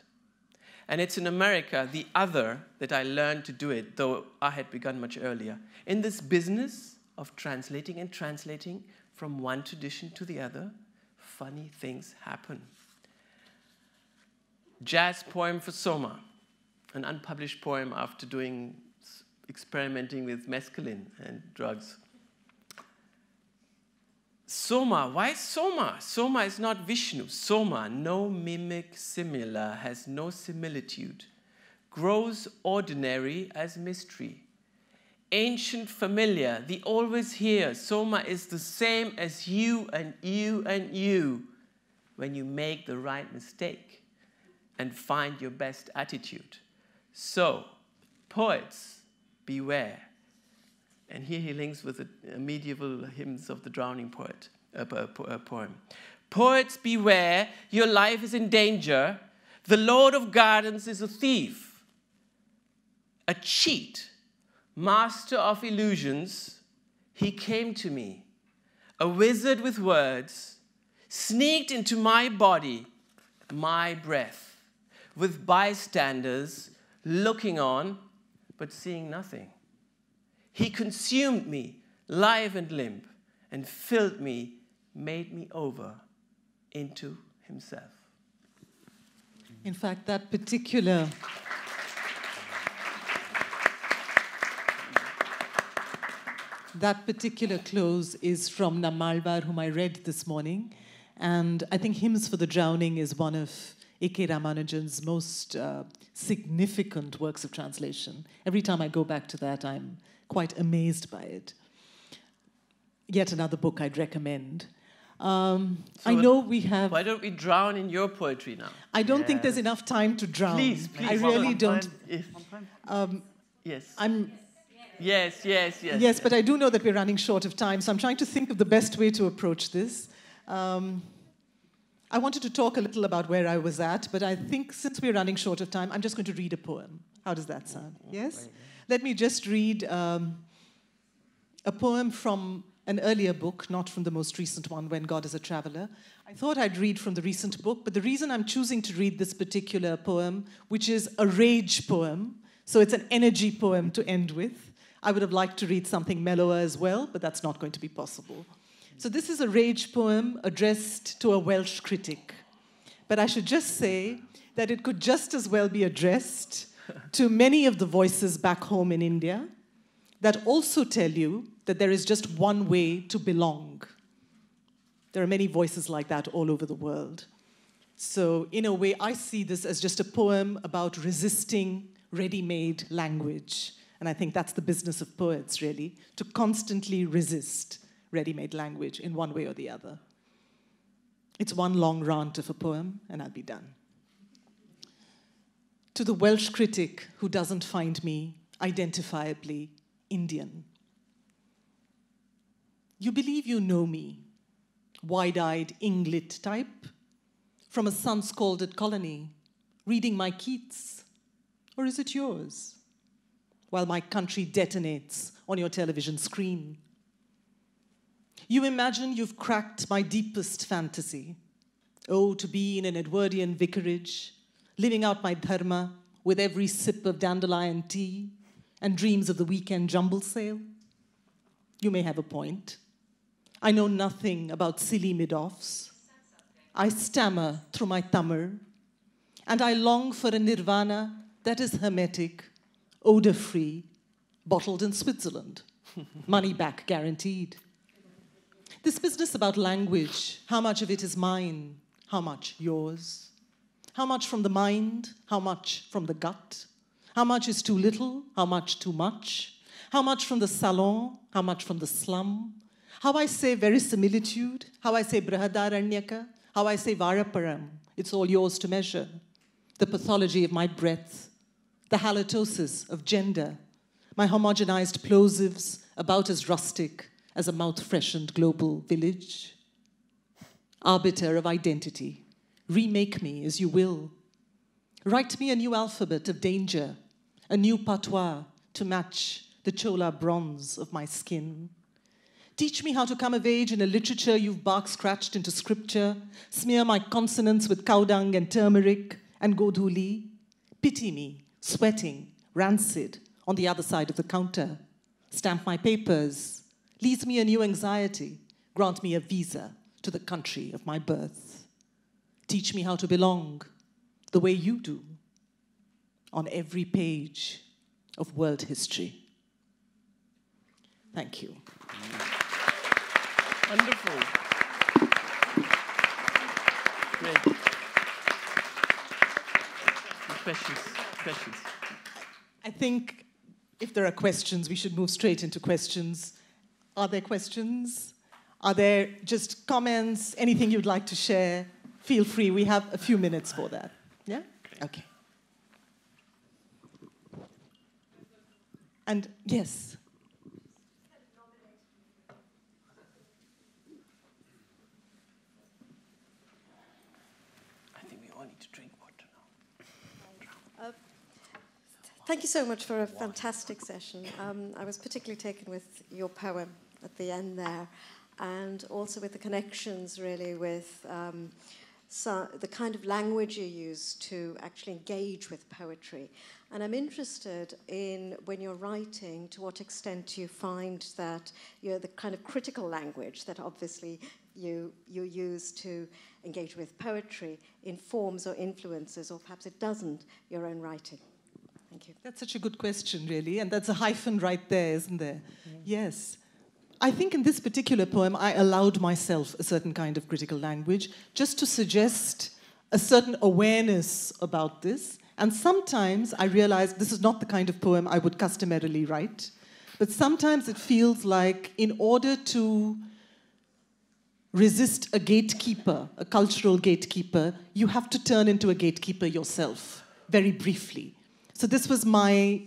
[SPEAKER 4] And it's in America, the other, that I learned to do it, though I had begun much earlier. In this business of translating and translating from one tradition to the other, funny things happen. Jazz poem for Soma, an unpublished poem after experimenting with mescaline and drugs. Soma, why Soma? Soma is not Vishnu. Soma, no mimic similar, has no similitude, grows ordinary as mystery. Ancient familiar, the always here. Soma is the same as you and you and you when you make the right mistake and find your best attitude. So, poets, beware. And here he links with the medieval hymns of the drowning poem. Poets, beware, your life is in danger. The Lord of Gardens is a thief, a cheat, master of illusions. He came to me, a wizard with words, sneaked into my body, my breath, with bystanders looking on, but seeing nothing. He consumed me, live and limp, and filled me, made me over into himself.
[SPEAKER 2] In fact, that particular close is from Nammalvar, whom I read this morning. And I think Hymns for the Drowning is one of A.K. Ramanujan's most significant works of translation. Every time I go back to that, I'm quite amazed by it. Yet another book I'd recommend. I know we have...
[SPEAKER 4] Why don't we drown in your poetry now?
[SPEAKER 2] I don't think there's enough time to drown.
[SPEAKER 4] Please.
[SPEAKER 2] I really don't.
[SPEAKER 4] Yes.
[SPEAKER 2] Yes, but I do know that we're running short of time, so I'm trying to think of the best way to approach this. I wanted to talk a little about where I was at, but I think since we're running short of time, I'm just going to read a poem. How does that sound? Yes? Let me just read a poem from an earlier book, not from the most recent one, When God is a Traveler. I thought I'd read from the recent book, but the reason I'm choosing to read this particular poem, which is a rage poem, so it's an energy poem to end with. I would have liked to read something mellower as well, but that's not going to be possible. So this is a rage poem addressed to a Welsh critic. But I should just say that it could just as well be addressed to many of the voices back home in India that also tell you that there is just one way to belong. There are many voices like that all over the world. So in a way, I see this as just a poem about resisting ready-made language. And I think that's the business of poets, really, to constantly resist ready-made language in one way or the other. It's one long rant of a poem, and I'll be done. To the Welsh critic who doesn't find me identifiably Indian. You believe you know me, wide-eyed Inglit type, from a sun-scalded colony, reading my Keats, or is it yours? While my country detonates on your television screen. You imagine you've cracked my deepest fantasy. Oh, to be in an Edwardian vicarage, living out my dharma with every sip of dandelion tea and dreams of the weekend jumble sale. You may have a point. I know nothing about silly mid-offs. I stammer through my Tamil, and I long for a nirvana that is hermetic, odor-free, bottled in Switzerland, money back guaranteed. This business about language, how much of it is mine, how much yours? How much from the mind, how much from the gut? How much is too little, how much too much? How much from the salon, how much from the slum? How I say verisimilitude, how I say brahadaranyaka, how I say varaparam, it's all yours to measure. The pathology of my breath, the halitosis of gender, my homogenized plosives about as rustic as a mouth-freshened global village. Arbiter of identity, remake me as you will. Write me a new alphabet of danger, a new patois to match the chola bronze of my skin. Teach me how to come of age in a literature you've bark-scratched into scripture, smear my consonants with cow dung and turmeric and godhuli. Pity me, sweating, rancid, on the other side of the counter. Stamp my papers, lease me a new anxiety, grant me a visa to the country of my birth. Teach me how to belong, the way you do, on every page of world history. Thank you.
[SPEAKER 4] Wonderful. Great. Questions? Questions?
[SPEAKER 2] I think if there are questions, we should move straight into questions. Are there questions? Are there just comments, anything you'd like to share? Feel free, we have a few minutes for that. Yeah? Okay. And yes.
[SPEAKER 4] I think we all need to drink water now.
[SPEAKER 5] Thank you so much for a fantastic session. I was particularly taken with your poem at the end there, and also with the connections really with the kind of language you use to actually engage with poetry. And I'm interested in, when you're writing, to what extent you find that the kind of critical language that obviously you use to engage with poetry informs or influences, or perhaps it doesn't, your own writing. Thank you.
[SPEAKER 2] That's such a good question, really, and that's a hyphen right there, isn't there? Yes. I think in this particular poem, I allowed myself a certain kind of critical language just to suggest a certain awareness about this. And sometimes I realized this is not the kind of poem I would customarily write, but sometimes it feels like in order to resist a gatekeeper, a cultural gatekeeper, you have to turn into a gatekeeper yourself, very briefly. So this was my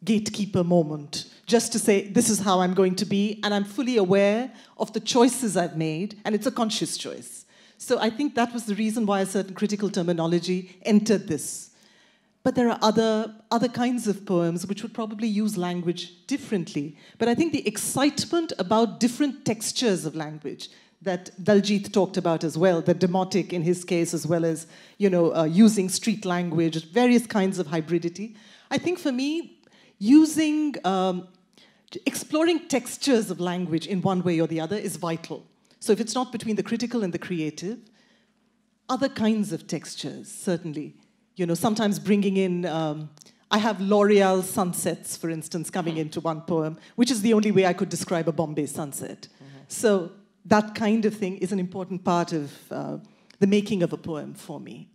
[SPEAKER 2] gatekeeper moment, just to say, this is how I'm going to be, and I'm fully aware of the choices I've made, and it's a conscious choice. So I think that was the reason why a certain critical terminology entered this. But there are other kinds of poems which would probably use language differently. But I think the excitement about different textures of language that Daljit talked about as well, the demotic in his case, as well as using street language, various kinds of hybridity. I think for me, exploring textures of language in one way or the other is vital. So if it's not between the critical and the creative, other kinds of textures, certainly. Sometimes bringing in, I have L'Oreal sunsets, for instance, coming into one poem, which is the only way I could describe a Bombay sunset. So that kind of thing is an important part of the making of a poem for me.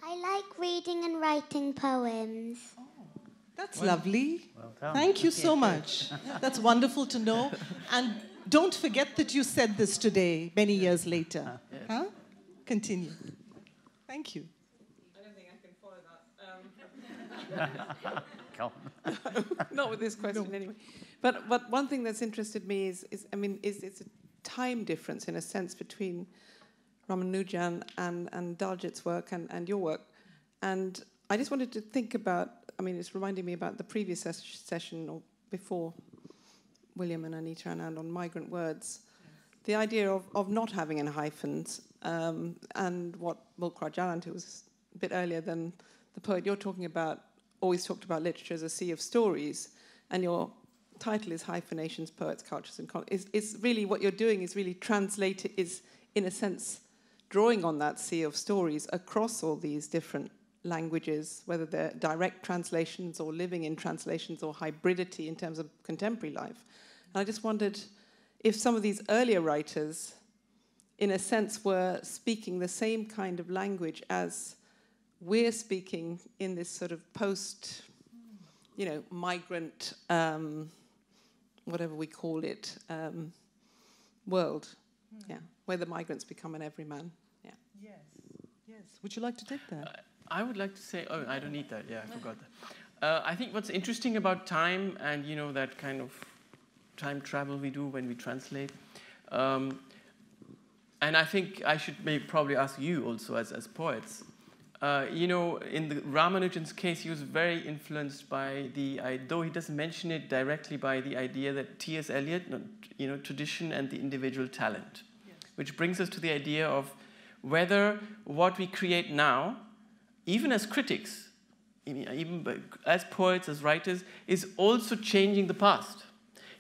[SPEAKER 6] I like reading and writing poems.
[SPEAKER 2] Oh, that's lovely.
[SPEAKER 3] Well done.
[SPEAKER 2] Thank you so much. That's wonderful to know. And don't forget that you said this today, many years later.
[SPEAKER 4] Yes.
[SPEAKER 2] Huh? Continue. Thank you.
[SPEAKER 7] I don't think I can follow that. Not with this question, anyway. But one thing that's interested me is it's a time difference in a sense between Ramanujan and Daljit's work and your work. And I just wanted to think about, it's reminding me about the previous session or before William and Anita and on migrant words. The idea of not having any hyphens and what Mulk Rajaland, who was a bit earlier than the poet you're talking about, always talked about literature as a sea of stories, and your title is Hyphenations, Poets, Cultures and is really what you're doing is really is in a sense drawing on that sea of stories across all these different languages, whether they're direct translations or living in translations or hybridity in terms of contemporary life. And I just wondered if some of these earlier writers, in a sense, were speaking the same kind of language as we're speaking in this sort of post, migrant, whatever we call it, world, where the migrants become an everyman. Yeah. Yes.
[SPEAKER 2] Would you like to take that?
[SPEAKER 4] I would like to say, I don't need that. Yeah, I forgot I think what's interesting about time and, that kind of time travel we do when we translate, and I think I should probably ask you also as poets. In the Ramanujan's case, he was very influenced by though he doesn't mention it directly, by the idea that T.S. Eliot, tradition and the individual talent, yes. Which brings us to the idea of whether what we create now, even as critics, even as poets, as writers, is also changing the past.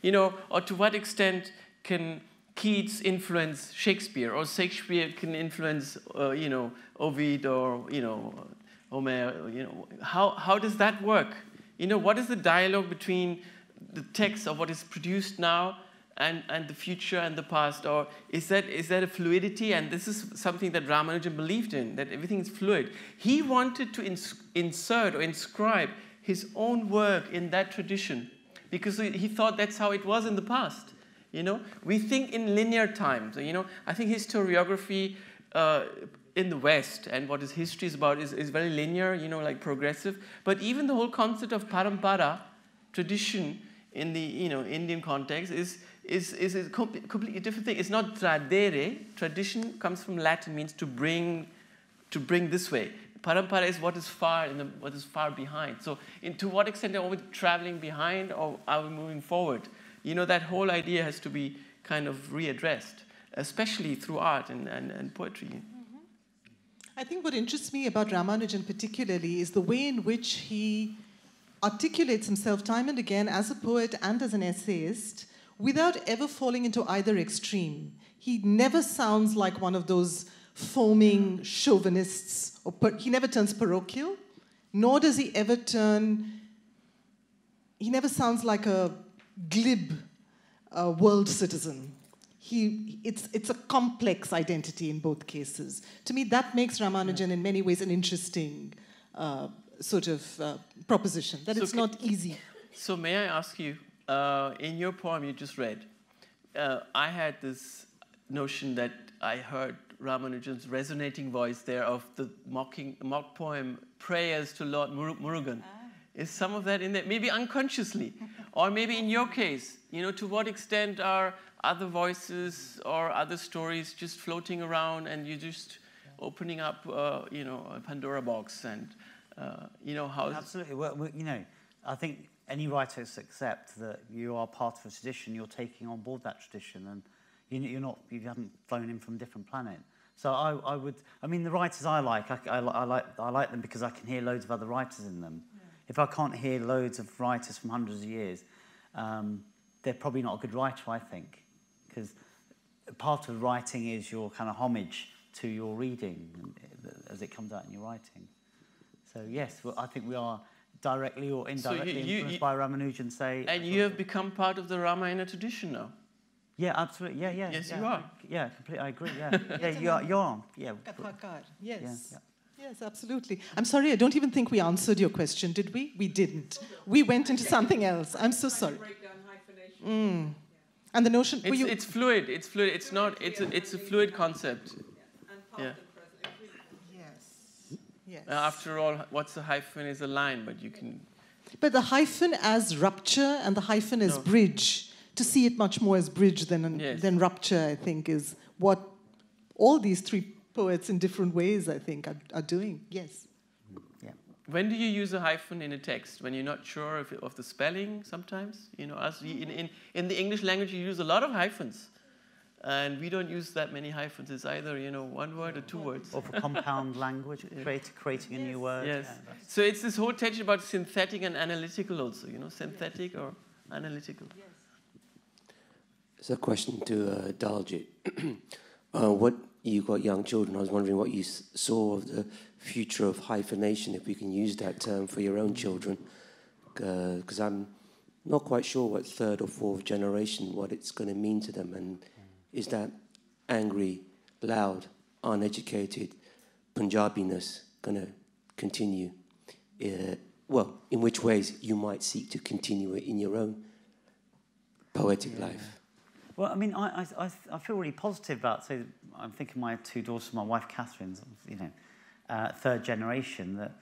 [SPEAKER 4] Or to what extent can Keats influence Shakespeare, or Shakespeare can influence, Ovid or, Homer. How does that work? What is the dialogue between the text of what is produced now and the future and the past? Or is that a fluidity? And this is something that Ramanujan believed in, that everything is fluid. He wanted to insert or inscribe his own work in that tradition because he thought that's how it was in the past. We think in linear times. I think historiography in the West and what history is about is very linear, like progressive. But even the whole concept of parampara, tradition in the Indian context, is a completely different thing. It's not tradere. Tradition comes from Latin, means to bring this way. Parampara is what is far behind. So, to what extent are we traveling behind, or are we moving forward? That whole idea has to be kind of readdressed, especially through art and poetry.
[SPEAKER 2] Mm-hmm. I think what interests me about Ramanujan particularly is the way in which he articulates himself time and again as a poet and as an essayist without ever falling into either extreme. He never sounds like one of those foaming chauvinists, he never turns parochial, nor does he ever he never sounds like a glib world citizen. It's a complex identity in both cases. To me, that makes Ramanujan in many ways an interesting proposition, that it's not easy.
[SPEAKER 4] So may I ask you, in your poem you just read, I had this notion that I heard Ramanujan's resonating voice there of the mock poem Prayers to Lord Murugan. Is some of that in there? Maybe unconsciously. Or maybe in your case, to what extent are other voices or other stories just floating around and you're just opening up, a Pandora box and, how...
[SPEAKER 3] Absolutely. Well, I think any writer accepts that you are part of a tradition, you're taking on board that tradition, and you haven't flown in from a different planet. So the writers I like them because I can hear loads of other writers in them. Yeah. If I can't hear loads of writers from hundreds of years, they're probably not a good writer, I think, because part of writing is your kind of homage to your reading as it comes out in your writing. So yes, I think we are directly or indirectly influenced by Ramanujan, say.
[SPEAKER 4] And you have become part of the Ramayana tradition now.
[SPEAKER 3] Yeah, absolutely. Yeah.
[SPEAKER 4] Yes, you are.
[SPEAKER 3] Yeah, completely. I agree. Yeah, yeah, you are. Yeah.
[SPEAKER 2] Yes. Yeah. Yes, absolutely. I'm sorry, I don't even think we answered your question, did we? We didn't. We went into something else. I'm so sorry.
[SPEAKER 7] Break down hyphenations.
[SPEAKER 2] And the notion...
[SPEAKER 4] It's fluid. It's fluid. It's not... It's a fluid concept. Yeah.
[SPEAKER 2] Yes.
[SPEAKER 4] After all, what's a hyphen is a line, but you can...
[SPEAKER 2] But the hyphen as rupture and the hyphen as bridge, to see it much more as bridge than rupture, I think, is what all these three poets in different ways, I think, are doing. Yes.
[SPEAKER 3] Yeah.
[SPEAKER 4] When do you use a hyphen in a text? When you're not sure of the spelling sometimes? As in the English language, you use a lot of hyphens. And we don't use that many hyphens. It's either, one word or two words.
[SPEAKER 3] Or for compound language, creating a new word.
[SPEAKER 4] Yes. Yeah, so it's this whole tension about synthetic and analytical also, synthetic or analytical. Yes.
[SPEAKER 8] It's a question to Daljit. You've got young children. I was wondering what you saw of the future of hyphenation, if we can use that term for your own children. Because I'm not quite sure what third or fourth generation, what it's going to mean to them. And is that angry, loud, uneducated Punjabiness going to continue? In which ways you might seek to continue it in your own poetic life?
[SPEAKER 3] Well, I feel really positive about, so I'm thinking my two daughters, my wife Catherine's, third generation, that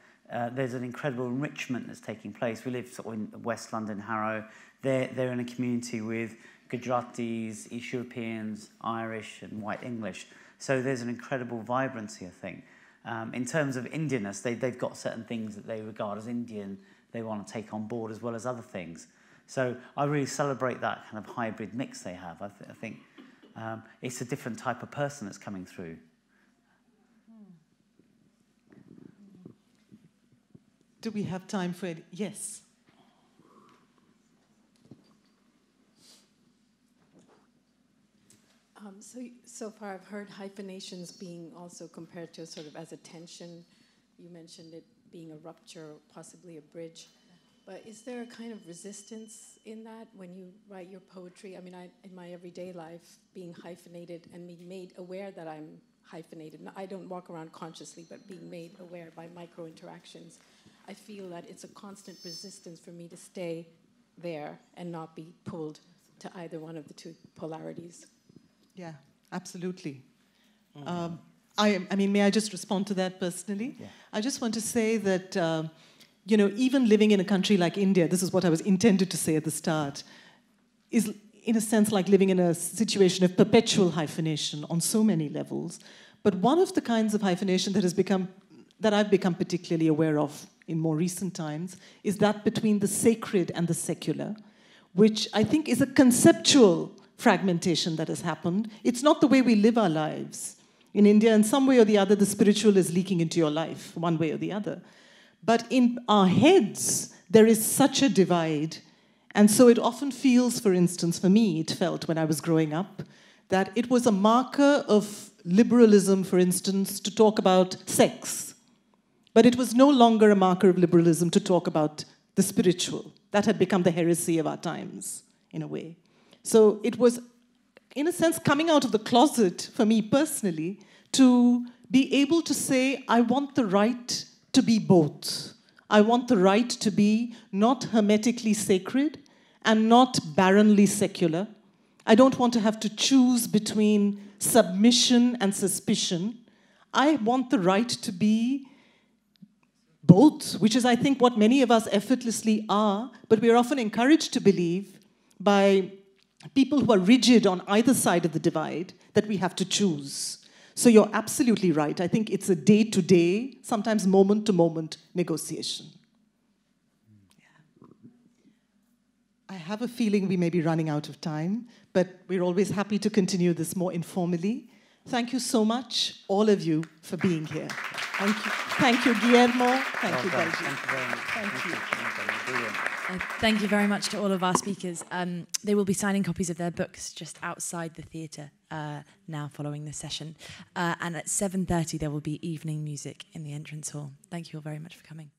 [SPEAKER 3] there's an incredible enrichment that's taking place. We live sort of in West London, Harrow. They're in a community with Gujaratis, East Europeans, Irish and White English. So there's an incredible vibrancy, I think. In terms of Indianness, they've got certain things that they regard as Indian they want to take on board as well as other things. So I really celebrate that kind of hybrid mix they have. I think it's a different type of person that's coming through.
[SPEAKER 2] Do we have time for it? Yes.
[SPEAKER 9] So far I've heard hyphenations being also compared to sort of as a tension. You mentioned it being a rupture, possibly a bridge. But is there a kind of resistance in that when you write your poetry? I mean, in my everyday life, being hyphenated and being made aware that I'm hyphenated. I don't walk around consciously, but being made aware by micro-interactions. I feel that it's a constant resistance for me to stay there and not be pulled to either one of the two polarities.
[SPEAKER 2] Yeah, absolutely. I mean, may I just respond to that personally?
[SPEAKER 3] Yeah.
[SPEAKER 2] I just want to say that, you know, even living in a country like India, this is what I was intended to say at the start, is in a sense like living in a situation of perpetual hyphenation on so many levels. But one of the kinds of hyphenation that I've become particularly aware of in more recent times is that between the sacred and the secular, which I think is a conceptual fragmentation that has happened. It's not the way we live our lives. In India, in some way or the other, the spiritual is leaking into your life, one way or the other. But in our heads, there is such a divide. And so it often feels, for instance, for me, it felt when I was growing up, that it was a marker of liberalism, for instance, to talk about sex. But it was no longer a marker of liberalism to talk about the spiritual. That had become the heresy of our times, in a way. So it was, in a sense, coming out of the closet, for me personally, to be able to say, I want the right to be both. I want the right to be not hermetically sacred and not barrenly secular. I don't want to have to choose between submission and suspicion. I want the right to be both, which is, I think, what many of us effortlessly are, but we are often encouraged to believe by people who are rigid on either side of the divide that we have to choose. So you're absolutely right. I think it's a day-to-day, sometimes moment-to-moment negotiation. Yeah. I have a feeling we may be running out of time, but we're always happy to continue this more informally. Thank you so much, all of you, for being here. Thank you. Thank you, Guillermo. Thank you, Daljit.
[SPEAKER 3] Thank you very much.
[SPEAKER 2] Thank you.
[SPEAKER 3] Brilliant.
[SPEAKER 1] Thank you very much to all of our speakers. They will be signing copies of their books just outside the theatre now following this session. And at 7:30 there will be evening music in the entrance hall. Thank you all very much for coming.